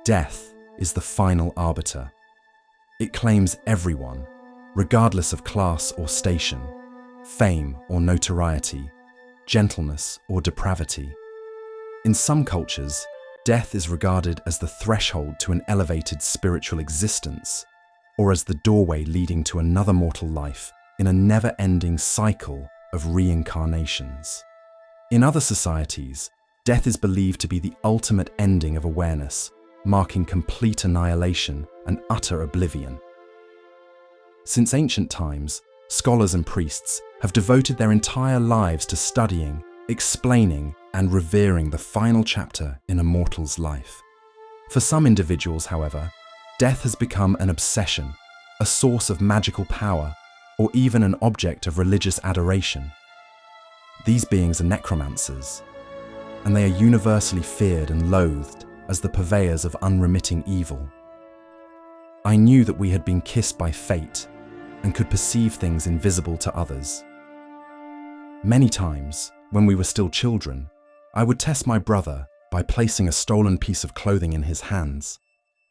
Death is the final arbiter. It claims everyone, regardless of class or station, fame or notoriety, gentleness or depravity. In some cultures, death is regarded as the threshold to an elevated spiritual existence, or as the doorway leading to another mortal life in a never-ending cycle of reincarnations. In other societies, death is believed to be the ultimate ending of awareness, marking complete annihilation and utter oblivion. Since ancient times, scholars and priests have devoted their entire lives to studying, explaining, and revering the final chapter in a mortal's life. For some individuals, however, death has become an obsession, a source of magical power, or even an object of religious adoration. These beings are necromancers, and they are universally feared and loathed as the purveyors of unremitting evil. I knew that we had been kissed by fate and could perceive things invisible to others. Many times, when we were still children, I would test my brother by placing a stolen piece of clothing in his hands,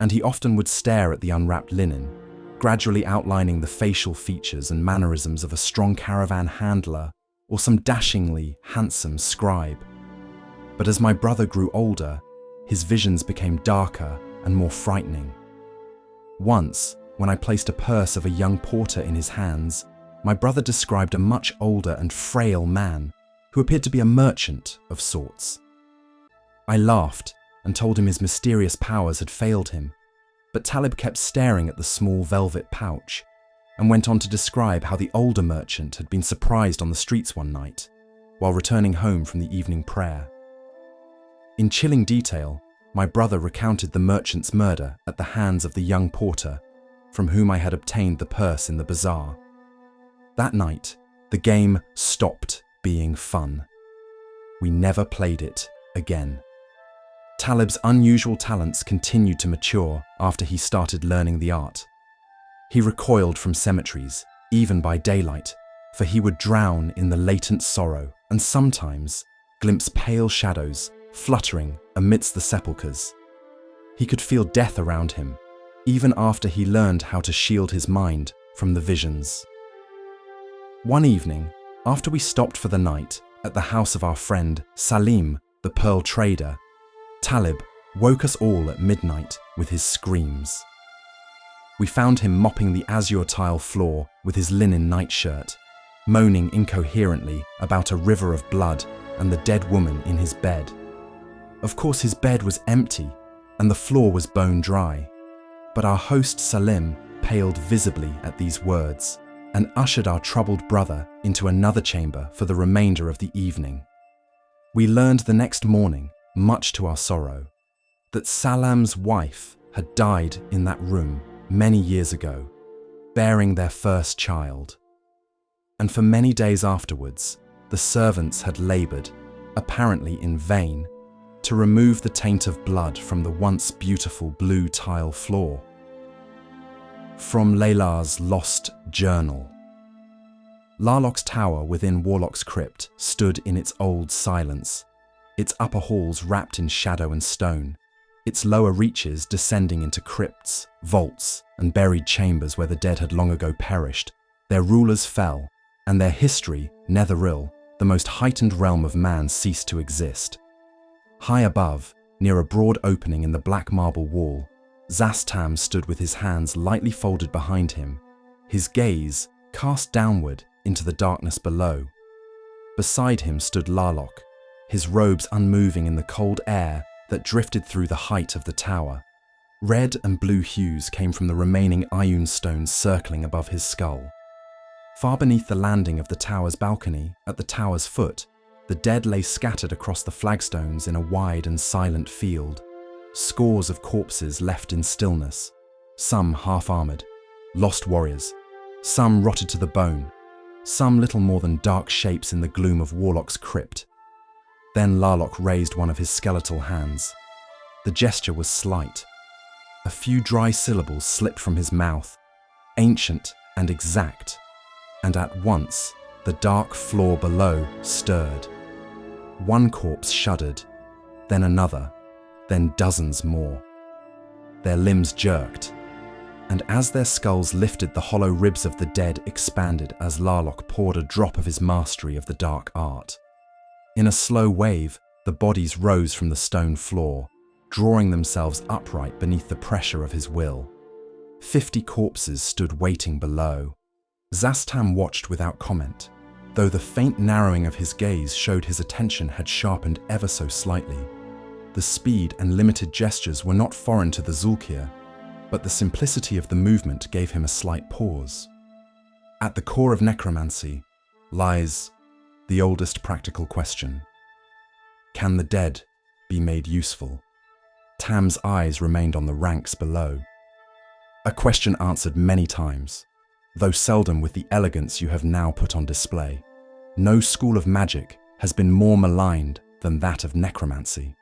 and he often would stare at the unwrapped linen, gradually outlining the facial features and mannerisms of a strong caravan handler or some dashingly handsome scribe. But as my brother grew older, his visions became darker and more frightening. Once, when I placed a purse of a young porter in his hands, my brother described a much older and frail man who appeared to be a merchant of sorts. I laughed and told him his mysterious powers had failed him, but Talib kept staring at the small velvet pouch and went on to describe how the older merchant had been surprised on the streets one night while returning home from the evening prayer. In chilling detail, my brother recounted the merchant's murder at the hands of the young porter from whom I had obtained the purse in the bazaar. That night, the game stopped being fun. We never played it again. Talib's unusual talents continued to mature after he started learning the art. He recoiled from cemeteries, even by daylight, for he would drown in the latent sorrow and sometimes glimpse pale shadows fluttering amidst the sepulchres. He could feel death around him, even after he learned how to shield his mind from the visions. One evening, after we stopped for the night at the house of our friend Salim, the pearl trader, Talib woke us all at midnight with his screams. We found him mopping the azure tile floor with his linen nightshirt, moaning incoherently about a river of blood and the dead woman in his bed. Of course, his bed was empty and the floor was bone dry, but our host Salim paled visibly at these words and ushered our troubled brother into another chamber for the remainder of the evening. We learned the next morning, much to our sorrow, that Salam's wife had died in that room many years ago, bearing their first child. And for many days afterwards, the servants had laboured, apparently in vain, to remove the taint of blood from the once beautiful blue tile floor. From Layla's Lost Journal. Larlock's tower within Warlock's Crypt stood in its old silence, its upper halls wrapped in shadow and stone, its lower reaches descending into crypts, vaults, and buried chambers where the dead had long ago perished. Their rulers fell, and their history, Netheril, the most heightened realm of man, ceased to exist. High above, near a broad opening in the black marble wall, Zastam stood with his hands lightly folded behind him, his gaze cast downward into the darkness below. Beside him stood Larlock, his robes unmoving in the cold air that drifted through the height of the tower. Red and blue hues came from the remaining Ioun stones circling above his skull. Far beneath the landing of the tower's balcony, at the tower's foot, the dead lay scattered across the flagstones in a wide and silent field. Scores of corpses left in stillness, some half-armoured, lost warriors, some rotted to the bone, some little more than dark shapes in the gloom of Warlock's Crypt. Then Larlock raised one of his skeletal hands. The gesture was slight. A few dry syllables slipped from his mouth, ancient and exact, and at once the dark floor below stirred. One corpse shuddered, then another, then dozens more. their limbs jerked, and as their skulls lifted, the hollow ribs of the dead expanded as Larlock poured a drop of his mastery of the dark art. In a slow wave, the bodies rose from the stone floor, drawing themselves upright beneath the pressure of his will. 50 corpses stood waiting below. Zastam watched without comment, though the faint narrowing of his gaze showed his attention had sharpened ever so slightly. The speed and limited gestures were not foreign to the Zulkir, but the simplicity of the movement gave him a slight pause. At the core of necromancy lies the oldest practical question. Can the dead be made useful? Tam's eyes remained on the ranks below. A question answered many times, though seldom with the elegance you have now put on display. No school of magic has been more maligned than that of necromancy.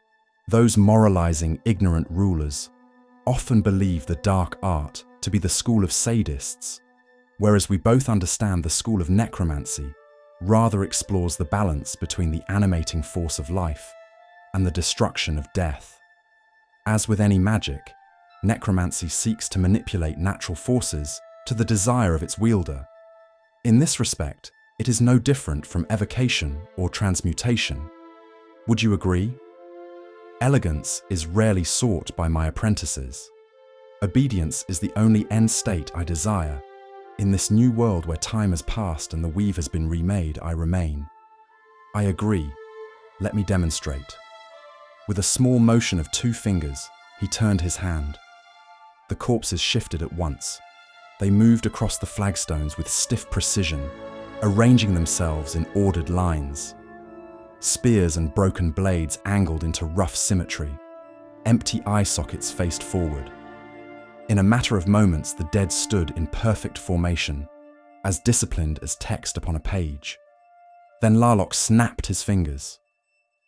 Those moralizing, ignorant rulers often believe the dark art to be the school of sadists, whereas we both understand the school of necromancy rather explores the balance between the animating force of life and the destruction of death. As with any magic, necromancy seeks to manipulate natural forces to the desire of its wielder. In this respect, it is no different from evocation or transmutation. Would you agree? Elegance is rarely sought by my apprentices. Obedience is the only end state I desire. In this new world where time has passed and the weave has been remade, I remain. I agree. Let me demonstrate. With a small motion of 2 fingers, he turned his hand. The corpses shifted at once. They moved across the flagstones with stiff precision, arranging themselves in ordered lines. Spears and broken blades angled into rough symmetry. Empty eye sockets faced forward. In a matter of moments, the dead stood in perfect formation, as disciplined as text upon a page. Then Larlock snapped his fingers.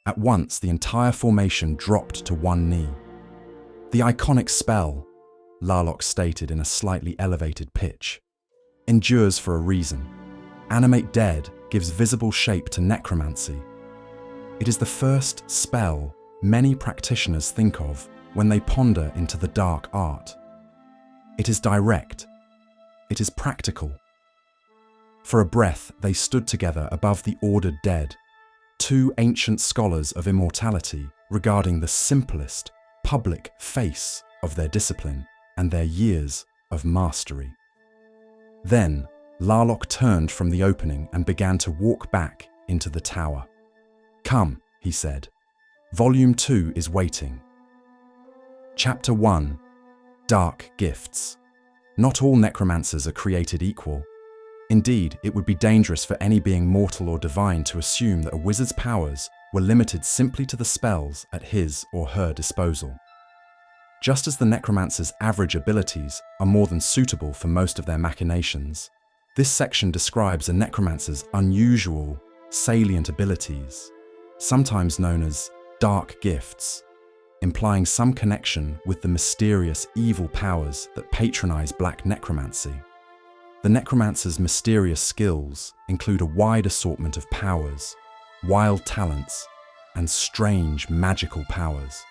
At once, the entire formation dropped to one knee. The iconic spell, Larlock stated in a slightly elevated pitch, endures for a reason. Animate Dead gives visible shape to necromancy. It is the first spell many practitioners think of when they ponder into the dark art. It is direct. It is practical. For a breath, they stood together above the ordered dead, 2 ancient scholars of immortality regarding the simplest, public face of their discipline and their years of mastery. Then, Larlock turned from the opening and began to walk back into the tower. Come, he said. Volume 2 is waiting. Chapter 1. Dark Gifts. Not all necromancers are created equal. Indeed, it would be dangerous for any being mortal or divine to assume that a wizard's powers were limited simply to the spells at his or her disposal. Just as the necromancer's average abilities are more than suitable for most of their machinations, this section describes a necromancer's unusual, salient abilities, sometimes known as dark gifts, implying some connection with the mysterious evil powers that patronize black necromancy. The necromancer's mysterious skills include a wide assortment of powers, wild talents, and strange magical powers.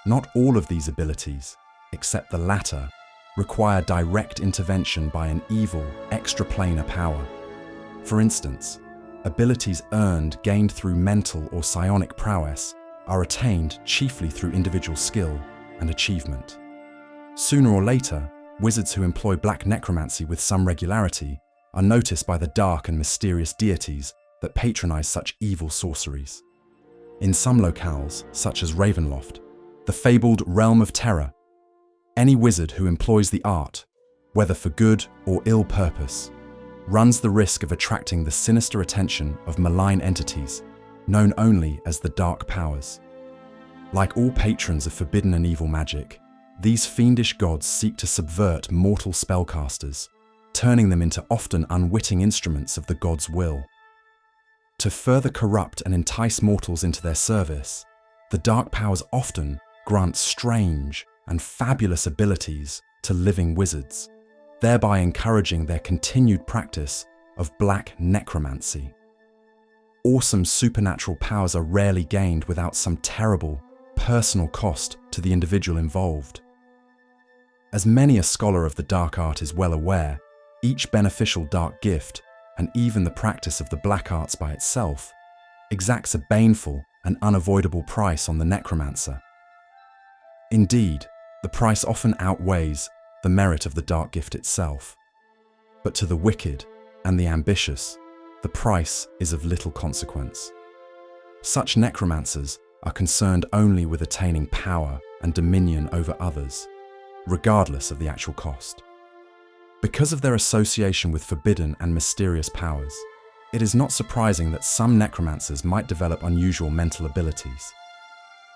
Not all of these abilities, except the latter, require direct intervention by an evil, extraplanar power. For instance, abilities gained through mental or psionic prowess are attained chiefly through individual skill and achievement. Sooner or later, wizards who employ black necromancy with some regularity are noticed by the dark and mysterious deities that patronize such evil sorceries. In some locales, such as Ravenloft, the fabled Realm of Terror, any wizard who employs the art, whether for good or ill purpose, runs the risk of attracting the sinister attention of malign entities known only as the Dark Powers. Like all patrons of forbidden and evil magic, these fiendish gods seek to subvert mortal spellcasters, turning them into often unwitting instruments of the god's will. To further corrupt and entice mortals into their service, the Dark Powers often grant strange and fabulous abilities to living wizards, thereby encouraging their continued practice of black necromancy. Awesome supernatural powers are rarely gained without some terrible, personal cost to the individual involved. As many a scholar of the dark art is well aware, each beneficial dark gift, and even the practice of the black arts by itself, exacts a baneful and unavoidable price on the necromancer. Indeed, the price often outweighs the merit of the dark gift itself. But to the wicked and the ambitious, the price is of little consequence. Such necromancers are concerned only with attaining power and dominion over others, regardless of the actual cost. Because of their association with forbidden and mysterious powers, it is not surprising that some necromancers might develop unusual mental abilities.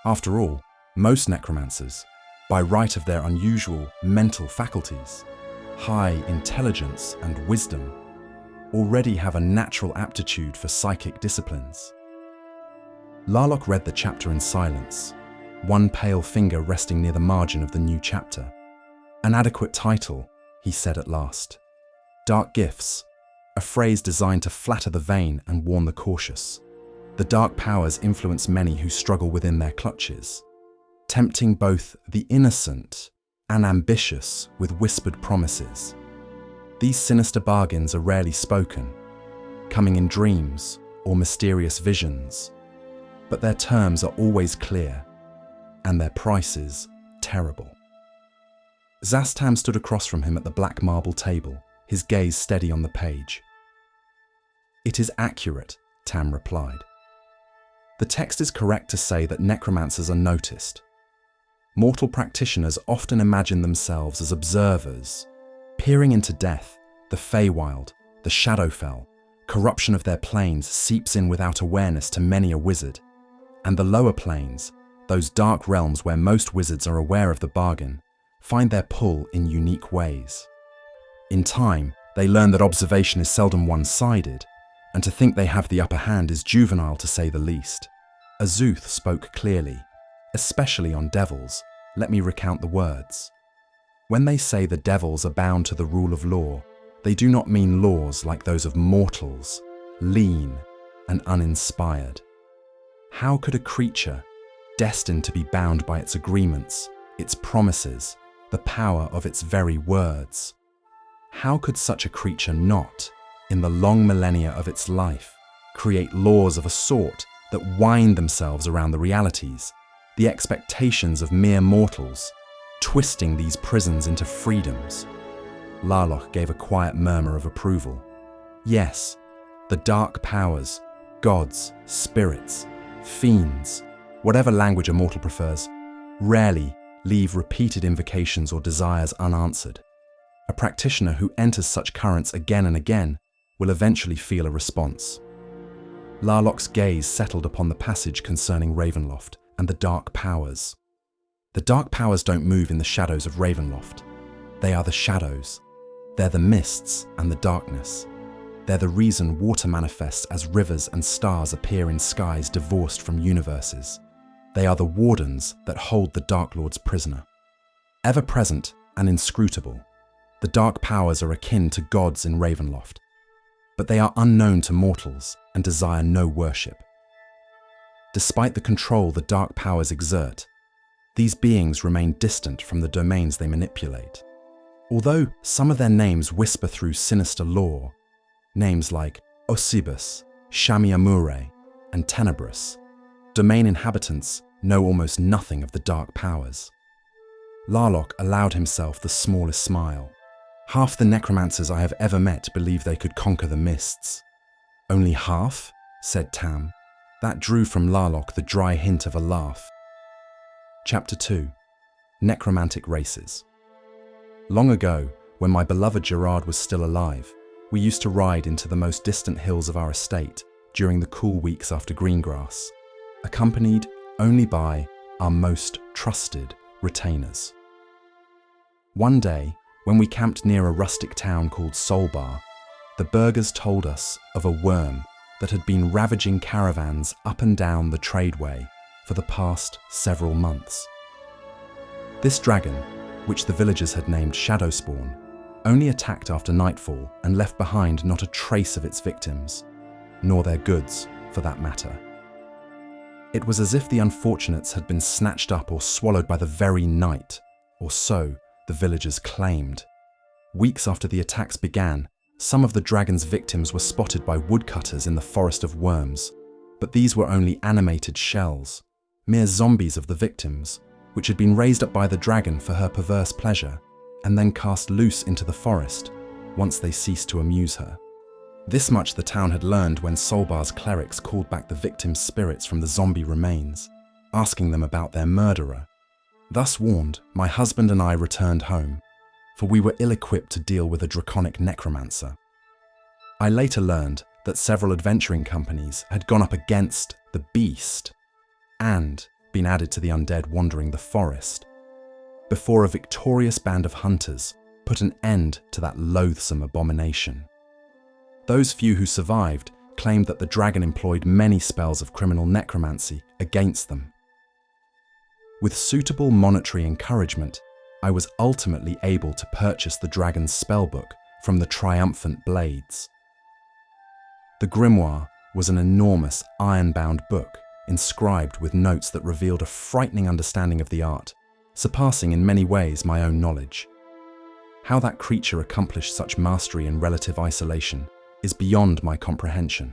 After all, most necromancers, by right of their unusual mental faculties, high intelligence and wisdom, already have a natural aptitude for psychic disciplines. Larlock read the chapter in silence, one pale finger resting near the margin of the new chapter. An adequate title, he said at last. Dark gifts, a phrase designed to flatter the vain and warn the cautious. The dark powers influence many who struggle within their clutches, tempting both the innocent and ambitious with whispered promises. These sinister bargains are rarely spoken, coming in dreams or mysterious visions, but their terms are always clear, and their prices terrible. Zastam stood across from him at the black marble table, his gaze steady on the page. "It is accurate," Tam replied. "The text is correct to say that necromancers are noticed. Mortal practitioners often imagine themselves as observers, peering into death, the Feywild, the Shadowfell. Corruption of their planes seeps in without awareness to many a wizard, and the lower planes, those dark realms where most wizards are aware of the bargain, find their pull in unique ways. In time, they learn that observation is seldom one-sided, and to think they have the upper hand is juvenile to say the least. Azuth spoke clearly, especially on devils. Let me recount the words. When they say the devils are bound to the rule of law, they do not mean laws like those of mortals, lean and uninspired. How could a creature, destined to be bound by its agreements, its promises, the power of its very words, how could such a creature not, in the long millennia of its life, create laws of a sort that wind themselves around the realities, the expectations of mere mortals, twisting these prisons into freedoms? Larlock gave a quiet murmur of approval. Yes, the dark powers, gods, spirits, fiends, whatever language a mortal prefers, rarely leave repeated invocations or desires unanswered. A practitioner who enters such currents again and again will eventually feel a response. Larlock's gaze settled upon the passage concerning Ravenloft and the dark powers. The dark powers don't move in the shadows of Ravenloft. They are the shadows. They're the mists and the darkness. They're the reason water manifests as rivers and stars appear in skies divorced from universes. They are the wardens that hold the Dark Lords prisoner. Ever present and inscrutable, the dark powers are akin to gods in Ravenloft, but they are unknown to mortals and desire no worship. Despite the control the dark powers exert, these beings remain distant from the domains they manipulate. Although some of their names whisper through sinister lore, names like Osibus, Shamiamure, and Tenebrous, domain inhabitants know almost nothing of the dark powers. Larlock allowed himself the smallest smile. Half the necromancers I have ever met believe they could conquer the mists. Only half? Said Tam. That drew from Larlock the dry hint of a laugh. Chapter 2. Necromantic Races. Long ago, when my beloved Gerard was still alive, we used to ride into the most distant hills of our estate during the cool weeks after Greengrass, accompanied only by our most trusted retainers. One day, when we camped near a rustic town called Solbar, the burghers told us of a worm that had been ravaging caravans up and down the tradeway for the past several months. This dragon, which the villagers had named Shadowspawn, only attacked after nightfall and left behind not a trace of its victims, nor their goods, for that matter. It was as if the unfortunates had been snatched up or swallowed by the very night, or so the villagers claimed. Weeks after the attacks began, some of the dragon's victims were spotted by woodcutters in the Forest of Worms, but these were only animated shells, mere zombies of the victims, which had been raised up by the dragon for her perverse pleasure, and then cast loose into the forest once they ceased to amuse her. This much the town had learned when Solbar's clerics called back the victims' spirits from the zombie remains, asking them about their murderer. Thus warned, my husband and I returned home, for we were ill-equipped to deal with a draconic necromancer. I later learned that several adventuring companies had gone up against the beast and been added to the undead wandering the forest, before a victorious band of hunters put an end to that loathsome abomination. Those few who survived claimed that the dragon employed many spells of criminal necromancy against them. With suitable monetary encouragement, I was ultimately able to purchase the dragon's spellbook from the Triumphant Blades. The grimoire was an enormous iron-bound book inscribed with notes that revealed a frightening understanding of the art, surpassing in many ways my own knowledge. How that creature accomplished such mastery in relative isolation is beyond my comprehension.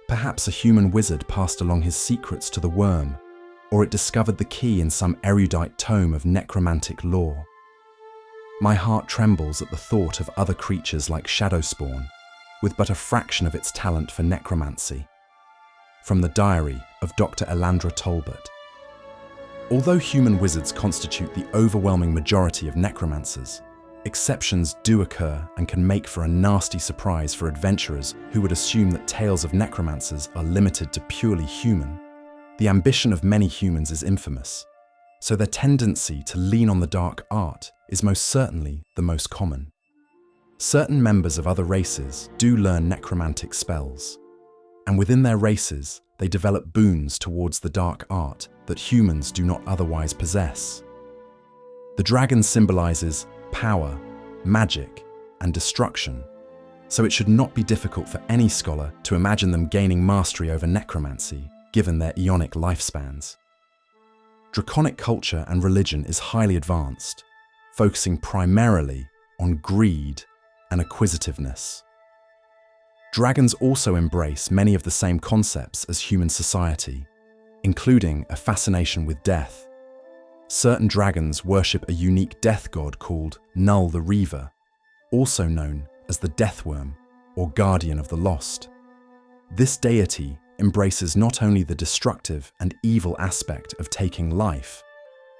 Perhaps a human wizard passed along his secrets to the worm, or it discovered the key in some erudite tome of necromantic lore. My heart trembles at the thought of other creatures like Shadowspawn, with but a fraction of its talent for necromancy. From the diary of Dr. Elandra Talbot. Although human wizards constitute the overwhelming majority of necromancers, exceptions do occur and can make for a nasty surprise for adventurers who would assume that tales of necromancers are limited to purely human. The ambition of many humans is infamous, so their tendency to lean on the dark art is most certainly the most common. Certain members of other races do learn necromantic spells, and within their races they develop boons towards the dark art that humans do not otherwise possess. The dragon symbolizes power, magic, and destruction, so it should not be difficult for any scholar to imagine them gaining mastery over necromancy, given their eonic lifespans. Draconic culture and religion is highly advanced, focusing primarily on greed and acquisitiveness. Dragons also embrace many of the same concepts as human society, including a fascination with death. Certain dragons worship a unique death god called Null the Reaver, also known as the Deathworm or Guardian of the Lost. This deity embraces not only the destructive and evil aspect of taking life,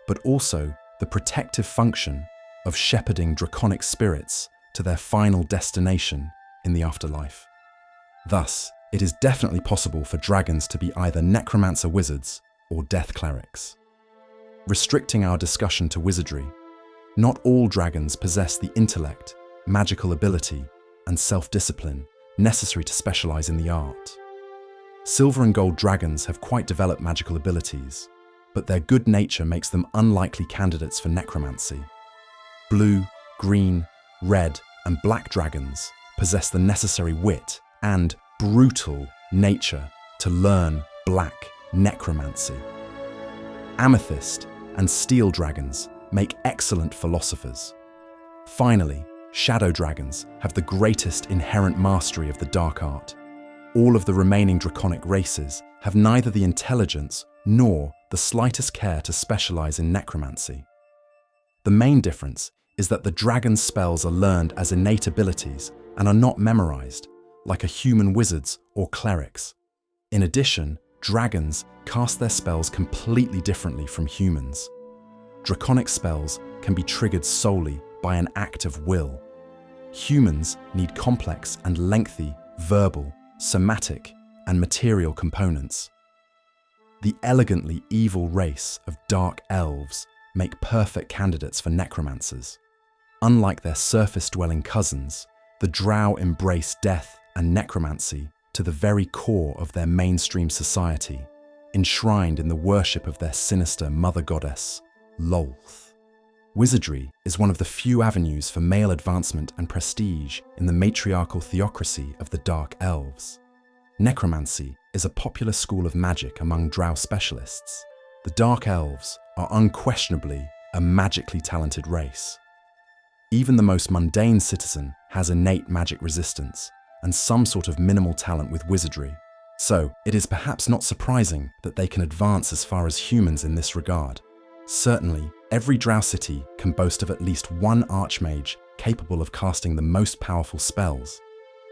but also the protective function of shepherding draconic spirits to their final destination in the afterlife. Thus, it is definitely possible for dragons to be either necromancer wizards or death clerics. Restricting our discussion to wizardry, not all dragons possess the intellect, magical ability, and self-discipline necessary to specialize in the art. Silver and gold dragons have quite developed magical abilities, but their good nature makes them unlikely candidates for necromancy. Blue, green, red, and black dragons possess the necessary wit and brutal nature to learn black necromancy. Amethyst and steel dragons make excellent philosophers. Finally, shadow dragons have the greatest inherent mastery of the dark art. All of the remaining draconic races have neither the intelligence nor the slightest care to specialize in necromancy. The main difference is that the dragon's spells are learned as innate abilities and are not memorized, like a human wizard's or cleric's. In addition, dragons cast their spells completely differently from humans. Draconic spells can be triggered solely by an act of will. Humans need complex and lengthy verbal, somatic, and material components. The elegantly evil race of dark elves make perfect candidates for necromancers. Unlike their surface-dwelling cousins, the drow embrace death and necromancy to the very core of their mainstream society, enshrined in the worship of their sinister mother goddess, Lolth. Wizardry is one of the few avenues for male advancement and prestige in the matriarchal theocracy of the Dark Elves. Necromancy is a popular school of magic among drow specialists. The Dark Elves are unquestionably a magically talented race, Even the most mundane citizen has innate magic resistance and some sort of minimal talent with wizardry. So, it is perhaps not surprising that they can advance as far as humans in this regard. Certainly, every drow city can boast of at least one archmage capable of casting the most powerful spells.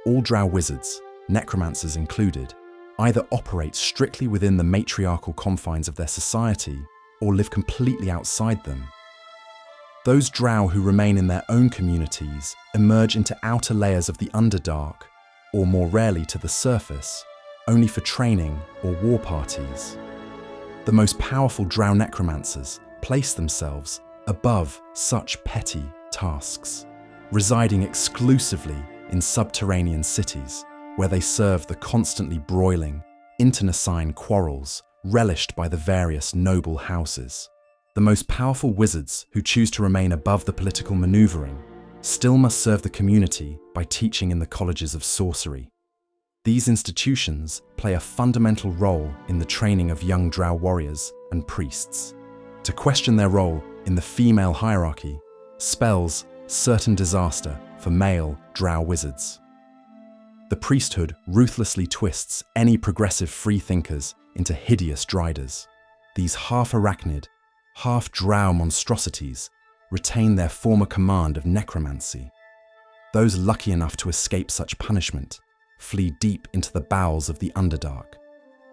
All drow wizards, necromancers included, either operate strictly within the matriarchal confines of their society or live completely outside them. Those drow who remain in their own communities emerge into outer layers of the Underdark, or more rarely to the surface, only for training or war parties. The most powerful drow necromancers place themselves above such petty tasks, residing exclusively in subterranean cities where they serve the constantly broiling, internecine quarrels relished by the various noble houses. The most powerful wizards who choose to remain above the political maneuvering still must serve the community by teaching in the colleges of sorcery. These institutions play a fundamental role in the training of young drow warriors and priests. To question their role in the female hierarchy spells certain disaster for male drow wizards. The priesthood ruthlessly twists any progressive freethinkers into hideous driders. These half-arachnid, half-drow monstrosities retain their former command of necromancy. Those lucky enough to escape such punishment flee deep into the bowels of the Underdark,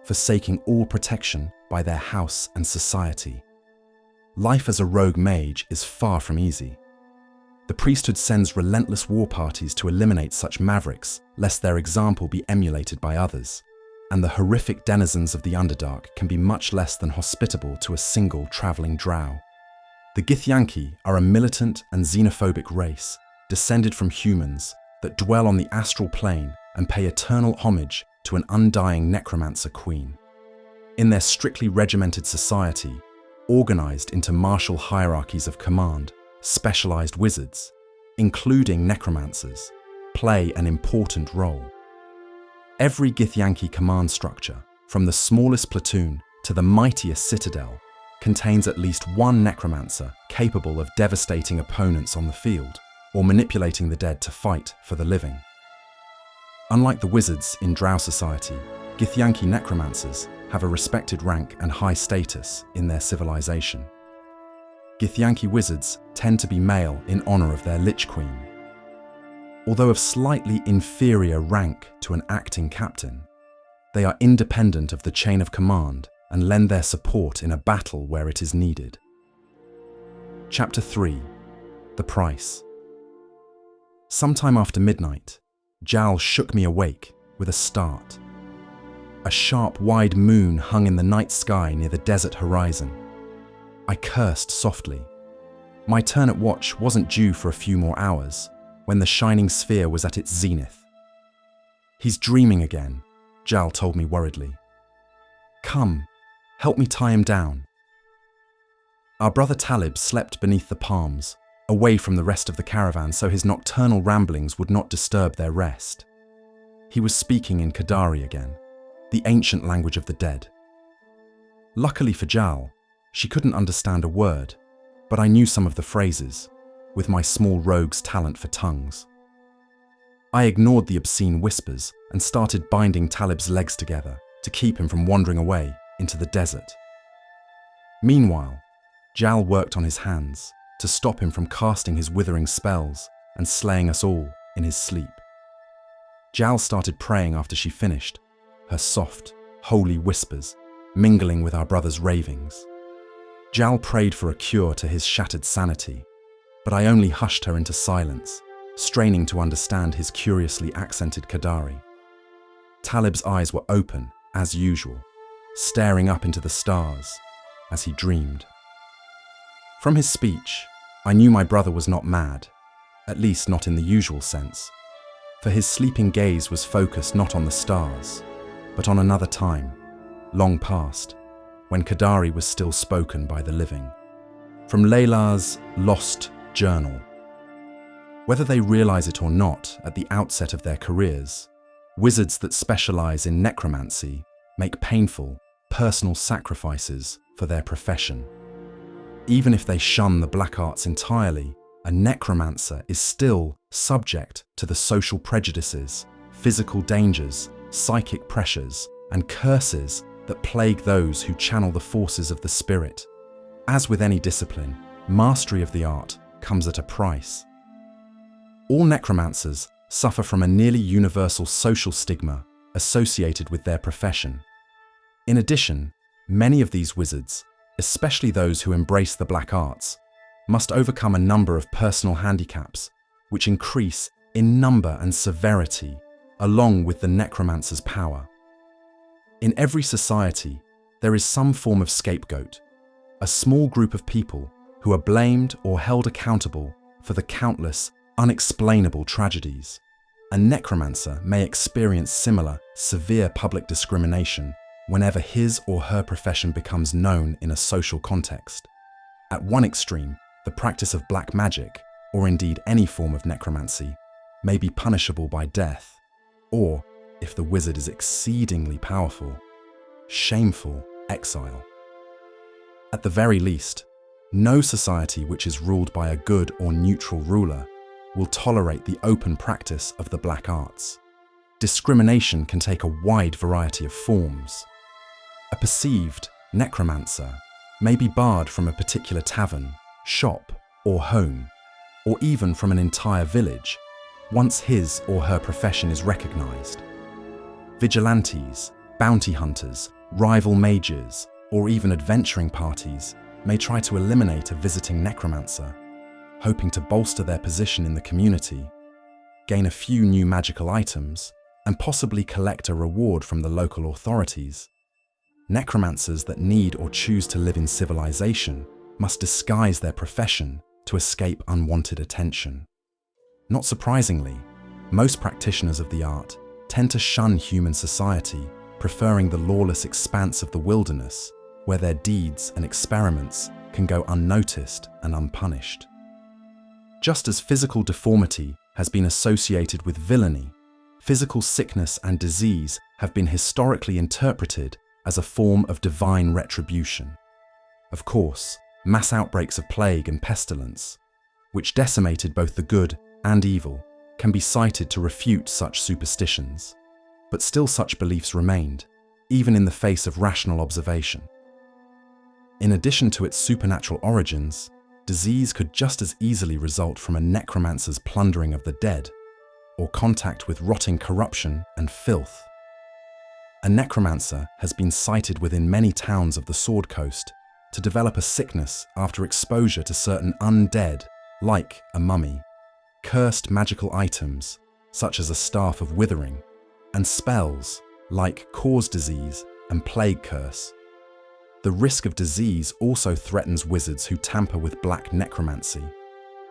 forsaking all protection by their house and society. Life as a rogue mage is far from easy. The priesthood sends relentless war parties to eliminate such mavericks, lest their example be emulated by others, and the horrific denizens of the Underdark can be much less than hospitable to a single travelling drow. The Githyanki are a militant and xenophobic race, descended from humans, that dwell on the astral plane and pay eternal homage to an undying necromancer queen. In their strictly regimented society, organized into martial hierarchies of command, specialized wizards, including necromancers, play an important role. Every Githyanki command structure, from the smallest platoon to the mightiest citadel, contains at least one necromancer capable of devastating opponents on the field or manipulating the dead to fight for the living. Unlike the wizards in drow society, Githyanki necromancers have a respected rank and high status in their civilization. Githyanki wizards tend to be male in honor of their Lich Queen. Although of slightly inferior rank to an acting captain, they are independent of the chain of command and lend their support in a battle where it is needed. Chapter 3. The Price. Sometime after midnight, Jal shook me awake with a start. A sharp, wide moon hung in the night sky near the desert horizon. I cursed softly. My turn at watch wasn't due for a few more hours, when the shining sphere was at its zenith. "He's dreaming again," Jal told me worriedly. "Come, help me tie him down." Our brother Talib slept beneath the palms, away from the rest of the caravan so his nocturnal ramblings would not disturb their rest. He was speaking in Qadari again, the ancient language of the dead. Luckily for Jal, she couldn't understand a word, but I knew some of the phrases, with my small rogue's talent for tongues. I ignored the obscene whispers and started binding Talib's legs together to keep him from wandering away into the desert. Meanwhile, Jal worked on his hands to stop him from casting his withering spells and slaying us all in his sleep. Jal started praying after she finished, her soft, holy whispers mingling with our brother's ravings. Jal prayed for a cure to his shattered sanity, but I only hushed her into silence, straining to understand his curiously accented Qadari. Talib's eyes were open, as usual, staring up into the stars, as he dreamed. From his speech, I knew my brother was not mad, at least not in the usual sense, for his sleeping gaze was focused not on the stars, but on another time, long past, when Qadari was still spoken by the living. From Layla's lost journal. Whether they realize it or not at the outset of their careers, wizards that specialize in necromancy make painful, personal sacrifices for their profession. Even if they shun the black arts entirely, a necromancer is still subject to the social prejudices, physical dangers, psychic pressures, and curses that plague those who channel the forces of the spirit. As with any discipline, mastery of the art comes at a price. All necromancers suffer from a nearly universal social stigma associated with their profession. In addition, many of these wizards, especially those who embrace the black arts, must overcome a number of personal handicaps, which increase in number and severity along with the necromancer's power. In every society, there is some form of scapegoat, a small group of people who are blamed or held accountable for the countless, unexplainable tragedies. A necromancer may experience similar, severe public discrimination whenever his or her profession becomes known in a social context. At one extreme, the practice of black magic, or indeed any form of necromancy, may be punishable by death, or, if the wizard is exceedingly powerful, shameful exile. At the very least, no society which is ruled by a good or neutral ruler will tolerate the open practice of the black arts. Discrimination can take a wide variety of forms. A perceived necromancer may be barred from a particular tavern, shop, or home, or even from an entire village, once his or her profession is recognized. Vigilantes, bounty hunters, rival mages, or even adventuring parties may try to eliminate a visiting necromancer, hoping to bolster their position in the community, gain a few new magical items, and possibly collect a reward from the local authorities. Necromancers that need or choose to live in civilization must disguise their profession to escape unwanted attention. Not surprisingly, most practitioners of the art tend to shun human society, preferring the lawless expanse of the wilderness, where their deeds and experiments can go unnoticed and unpunished. Just as physical deformity has been associated with villainy, physical sickness and disease have been historically interpreted as a form of divine retribution. Of course, mass outbreaks of plague and pestilence, which decimated both the good and evil, can be cited to refute such superstitions, but still such beliefs remained, even in the face of rational observation. In addition to its supernatural origins, disease could just as easily result from a necromancer's plundering of the dead, or contact with rotting corruption and filth. A necromancer has been cited within many towns of the Sword Coast to develop a sickness after exposure to certain undead, like a mummy, cursed magical items, such as a staff of withering, and spells, like cause disease and plague curse. The risk of disease also threatens wizards who tamper with black necromancy.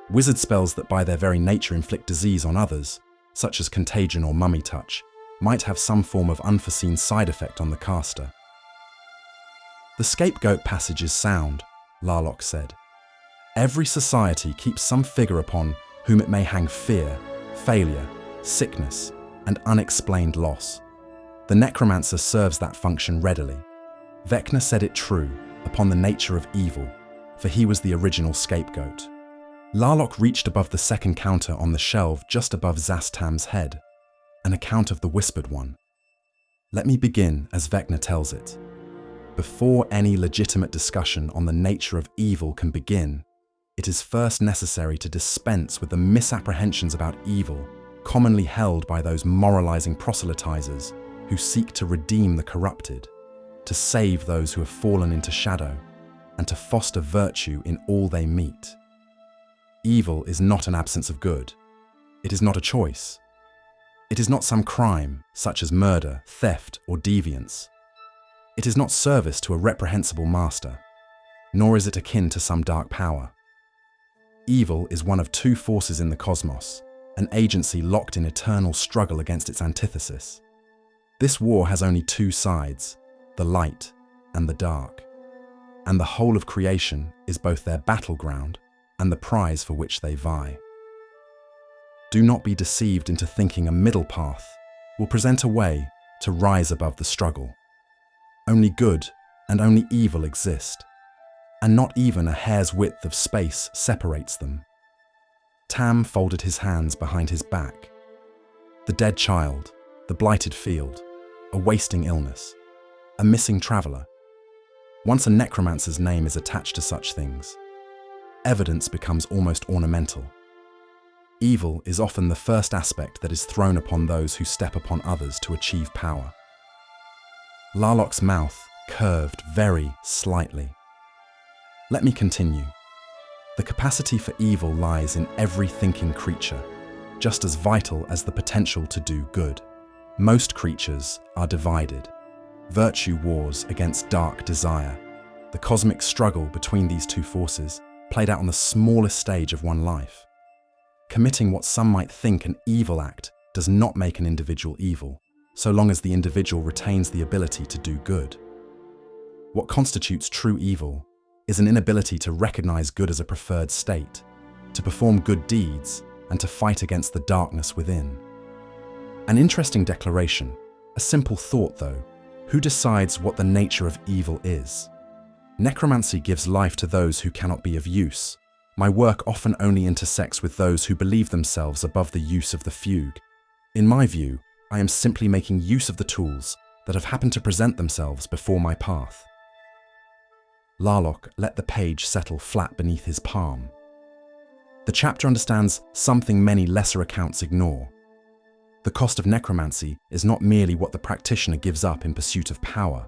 Wizard spells that by their very nature inflict disease on others, such as contagion or mummy touch, might have some form of unforeseen side effect on the caster. The scapegoat passage is sound, Larlock said. Every society keeps some figure upon whom it may hang fear, failure, sickness, and unexplained loss. The necromancer serves that function readily. Vecna said it true upon the nature of evil, for he was the original scapegoat. Larlock reached above the second counter on the shelf just above Zastam's head, an account of the Whispered One. Let me begin as Vecna tells it. Before any legitimate discussion on the nature of evil can begin, it is first necessary to dispense with the misapprehensions about evil commonly held by those moralizing proselytizers who seek to redeem the corrupted, to save those who have fallen into shadow, and to foster virtue in all they meet. Evil is not an absence of good. It is not a choice. It is not some crime, such as murder, theft, or deviance. It is not service to a reprehensible master, nor is it akin to some dark power. Evil is one of two forces in the cosmos, an agency locked in eternal struggle against its antithesis. This war has only two sides, the light and the dark, and the whole of creation is both their battleground and the prize for which they vie. Do not be deceived into thinking a middle path will present a way to rise above the struggle. Only good and only evil exist, and not even a hair's width of space separates them. Tam folded his hands behind his back. The dead child, the blighted field, a wasting illness, a missing traveller. Once a necromancer's name is attached to such things, evidence becomes almost ornamental. Evil is often the first aspect that is thrown upon those who step upon others to achieve power. Larlock's mouth curved very slightly. Let me continue. The capacity for evil lies in every thinking creature, just as vital as the potential to do good. Most creatures are divided. Virtue wars against dark desire. The cosmic struggle between these two forces played out on the smallest stage of one life. Committing what some might think an evil act does not make an individual evil, so long as the individual retains the ability to do good. What constitutes true evil is an inability to recognize good as a preferred state, to perform good deeds, and to fight against the darkness within. An interesting declaration, a simple thought though. Who decides what the nature of evil is? Necromancy gives life to those who cannot be of use. My work often only intersects with those who believe themselves above the use of the fugue. In my view, I am simply making use of the tools that have happened to present themselves before my path. Larlock let the page settle flat beneath his palm. The chapter understands something many lesser accounts ignore. The cost of necromancy is not merely what the practitioner gives up in pursuit of power.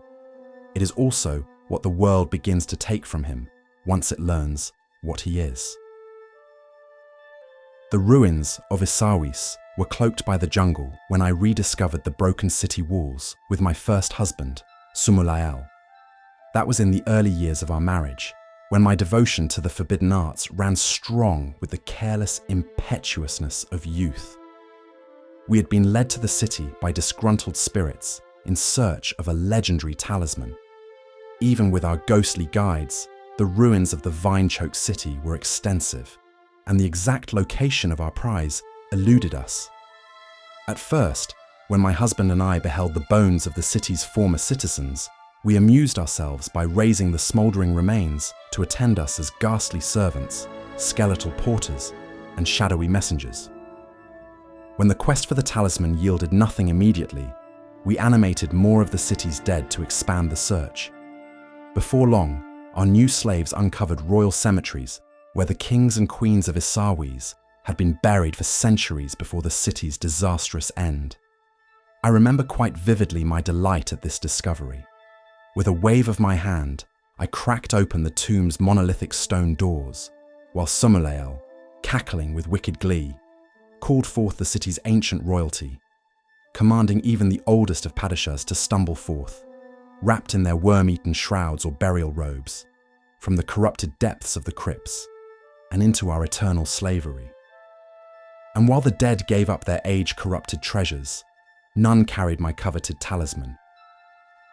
It is also what the world begins to take from him once it learns what he is. The ruins of Isawis were cloaked by the jungle when I rediscovered the broken city walls with my first husband, Sumulael. That was in the early years of our marriage, when my devotion to the forbidden arts ran strong with the careless impetuousness of youth. We had been led to the city by disgruntled spirits in search of a legendary talisman. Even with our ghostly guides, the ruins of the vine-choked city were extensive, and the exact location of our prize eluded us. At first, when my husband and I beheld the bones of the city's former citizens, we amused ourselves by raising the smouldering remains to attend us as ghastly servants, skeletal porters, and shadowy messengers. When the quest for the talisman yielded nothing immediately, we animated more of the city's dead to expand the search. Before long, our new slaves uncovered royal cemeteries where the kings and queens of Isawis had been buried for centuries before the city's disastrous end. I remember quite vividly my delight at this discovery. With a wave of my hand, I cracked open the tomb's monolithic stone doors, while Sumulael, cackling with wicked glee, called forth the city's ancient royalty, commanding even the oldest of padishahs to stumble forth, wrapped in their worm-eaten shrouds or burial robes, from the corrupted depths of the crypts and into our eternal slavery. And while the dead gave up their age-corrupted treasures, none carried my coveted talisman.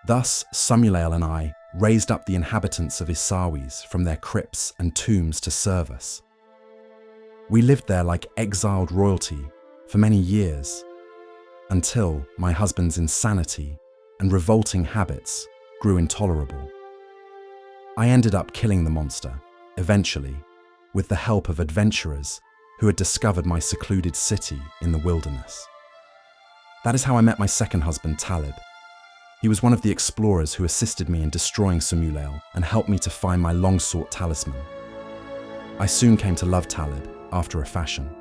Thus, Sumulael and I raised up the inhabitants of Isawis from their crypts and tombs to serve us. We lived there like exiled royalty for many years, until my husband's insanity and revolting habits grew intolerable. I ended up killing the monster, eventually, with the help of adventurers who had discovered my secluded city in the wilderness. That is how I met my second husband, Talib. He was one of the explorers who assisted me in destroying Sumulael and helped me to find my long-sought talisman. I soon came to love Talib, after a fashion.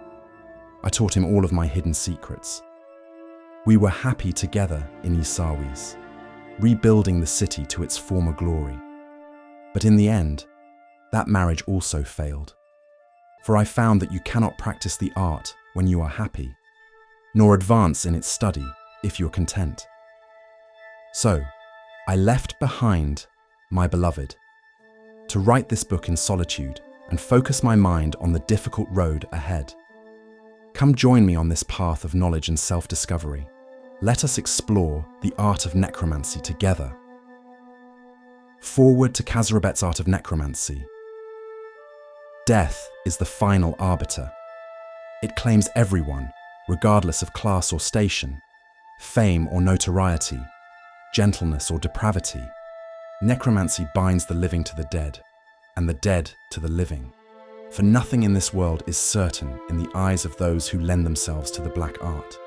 I taught him all of my hidden secrets. We were happy together in Isawis, rebuilding the city to its former glory. But in the end, that marriage also failed. For I found that you cannot practice the art when you are happy, nor advance in its study if you're content. So, I left behind my beloved to write this book in solitude and focus my mind on the difficult road ahead. Come join me on this path of knowledge and self-discovery. Let us explore the art of necromancy together. Forward to Khazrabet's art of necromancy. Death is the final arbiter. It claims everyone, regardless of class or station, fame or notoriety, gentleness or depravity. Necromancy binds the living to the dead, and the dead to the living. For nothing in this world is certain in the eyes of those who lend themselves to the black art.